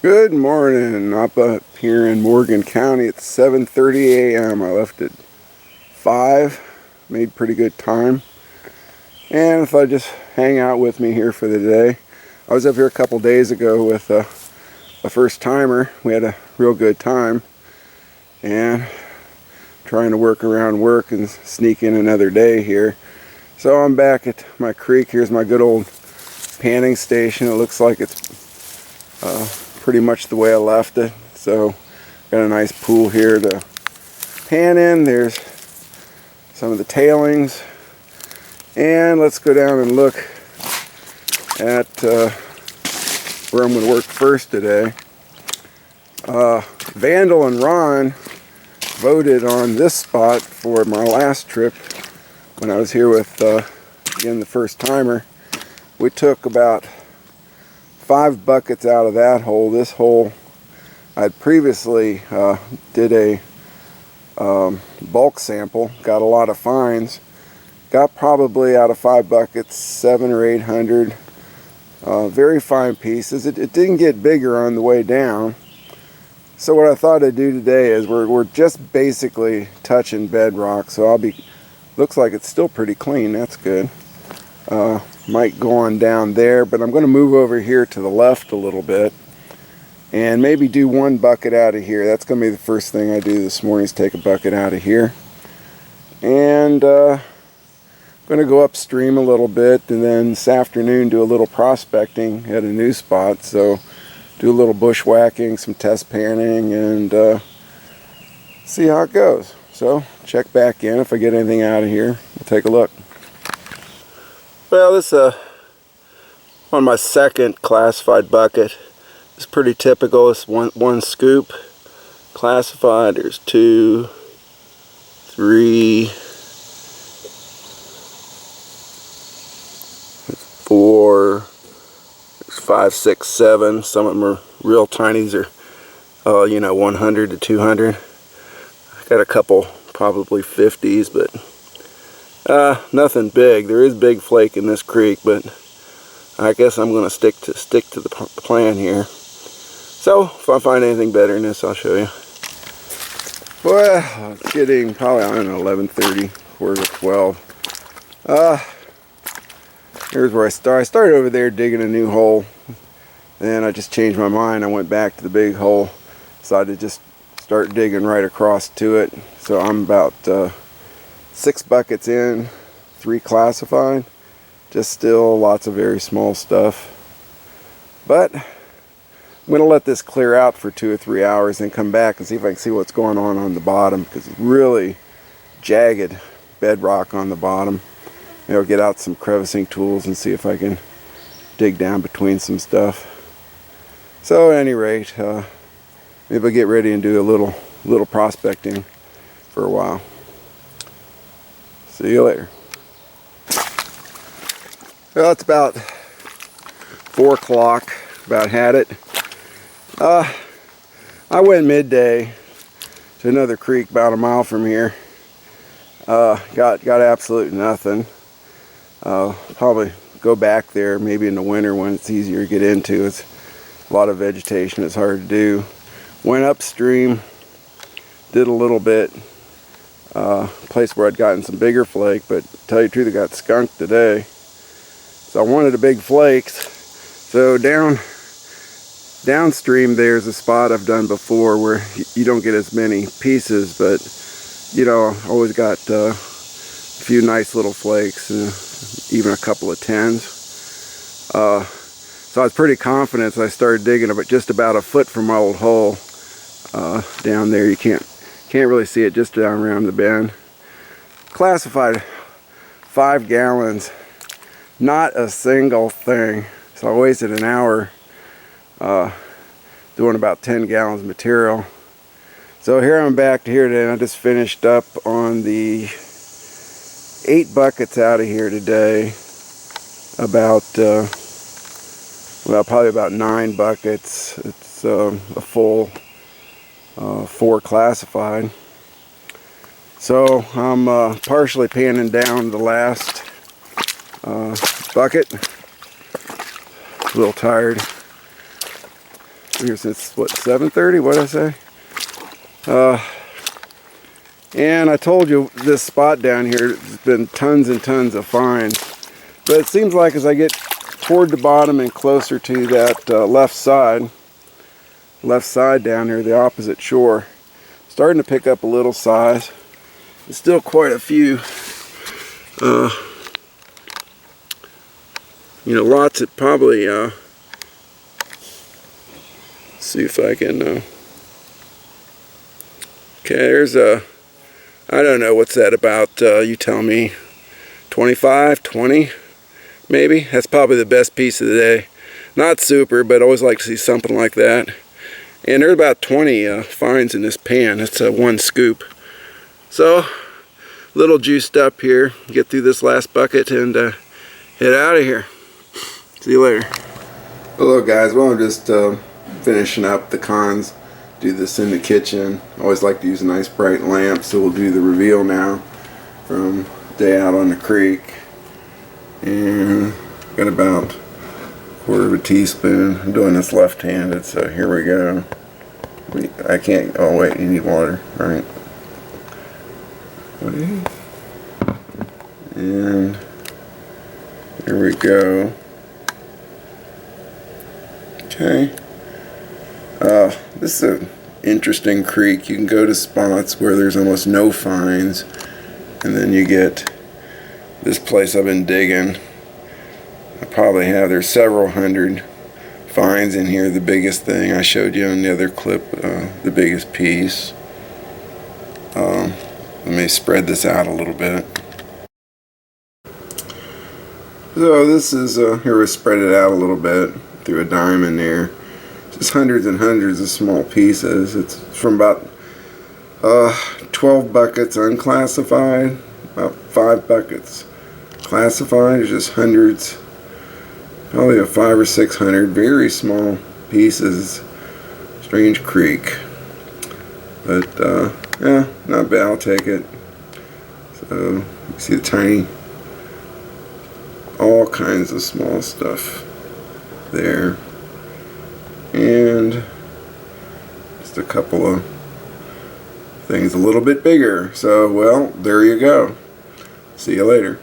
Good morning. Up here in Morgan County. It's 7:30 a.m. I left at 5. Made pretty good time. And I thought I'd just hang out with me here for the day. I was up here a couple days ago with a first timer. We had a real good time. And trying to work around work and sneak in another day here. So I'm back at my creek. Here's my good old panning station. It looks like it's pretty much the way I left it. So got a nice pool here to pan in. There's some of the tailings, and let's go down and look at where I'm going to work first today. Vandal and Ron voted on this spot for my last trip when I was here with again the first timer. We took about 5 buckets out of that hole. This hole I'd previously did a bulk sample, got a lot of fines, got probably out of 5 buckets 700 or 800 very fine pieces. It didn't get bigger on the way down. So what I thought I'd do today is we're just basically touching bedrock, so looks like it's still pretty clean. That's good. Might go on down there, but I'm going to move over here to the left a little bit and maybe do 1 bucket out of here. That's going to be the first thing I do this morning, is take a bucket out of here. And I'm going to go upstream a little bit, and then this afternoon do a little prospecting at a new spot. So do a little bushwhacking, some test panning, and see how it goes. So check back in. If I get anything out of here, we'll take a look. Well, this is on my second classified bucket. It's pretty typical. It's one scoop classified. There's 2, 3, 4, there's 5, 6, 7. Some of them are real tiny. These are 100 to 200. I got a couple probably 50s, but nothing big. There is big flake in this creek, but I guess I'm going to stick to the plan here. So if I find anything better than this, I'll show you. Well, it's getting probably, I don't know, 11:30, quarter to 12. Here's where I start. I started over there digging a new hole. Then I just changed my mind. I went back to the big hole. Decided to just start digging right across to it. So I'm about 6 buckets in, 3 classified. Just still lots of very small stuff. But I'm going to let this clear out for 2 or 3 hours and come back and see if I can see what's going on the bottom, because it's really jagged bedrock on the bottom. Maybe I'll get out some crevicing tools and see if I can dig down between some stuff. So at any rate, maybe I'll get ready and do a little prospecting for a while. See you later. Well, it's about 4 o'clock, about had it. I went midday to another creek about a mile from here. Got absolutely nothing. Probably go back there maybe in the winter when it's easier to get into. It's a lot of vegetation, it's hard to do. Went upstream, did a little bit. Place where I'd gotten some bigger flake, but to tell you the truth, I got skunked today. So I wanted a big flakes. So downstream there's a spot I've done before where you don't get as many pieces, but always got a few nice little flakes and even a couple of 10s. So I was pretty confident, so I started digging just about a foot from my old hole. Down there, you can't really see it, just down around the bend. Classified 5 gallons, not a single thing. So I wasted an hour doing about 10 gallons of material. So here I'm back to here today, and I just finished up on the 8 buckets out of here today. About probably about 9 buckets. It's a full 4 classified. So I'm partially panning down the last bucket. A little tired. here since what, 7:30? What did I say? And I told you this spot down here has been tons and tons of finds. But it seems like as I get toward the bottom and closer to that left side down here, the opposite shore, starting to pick up a little size. There's still quite a few. You know, lots that probably, see if I can, okay, there's a, I don't know, what's that about, you tell me, 25, 20, maybe? That's probably the best piece of the day. Not super, but I always like to see something like that. And there's about 20 finds in this pan. It's one scoop. So, a little juiced up here. Get through this last bucket and head out of here. See you later. Hello guys, well I'm just finishing up the cons. Do this in the kitchen. I always like to use a nice bright lamp, so we'll do the reveal now from day out on the creek. And got about a quarter of a teaspoon. I'm doing this left-handed, so here we go. I can't, oh wait, you need water, right? And here we go. Okay. This is an interesting creek. You can go to spots where there's almost no finds, and then you get this place I've been digging. I probably have, there's several hundred finds in here. The biggest thing I showed you on the other clip, the biggest piece. Let me spread this out a little bit. So this is, here we spread it out a little bit. Threw a dime in there. Just hundreds and hundreds of small pieces. It's from about 12 buckets unclassified, about 5 buckets classified. There's just hundreds, probably a 500 or 600 very small pieces. Strange creek, but yeah, not bad. I'll take it. So you see the tiny, all kinds of small stuff there, and just a couple of things a little bit bigger. So, well, there you go. See you later.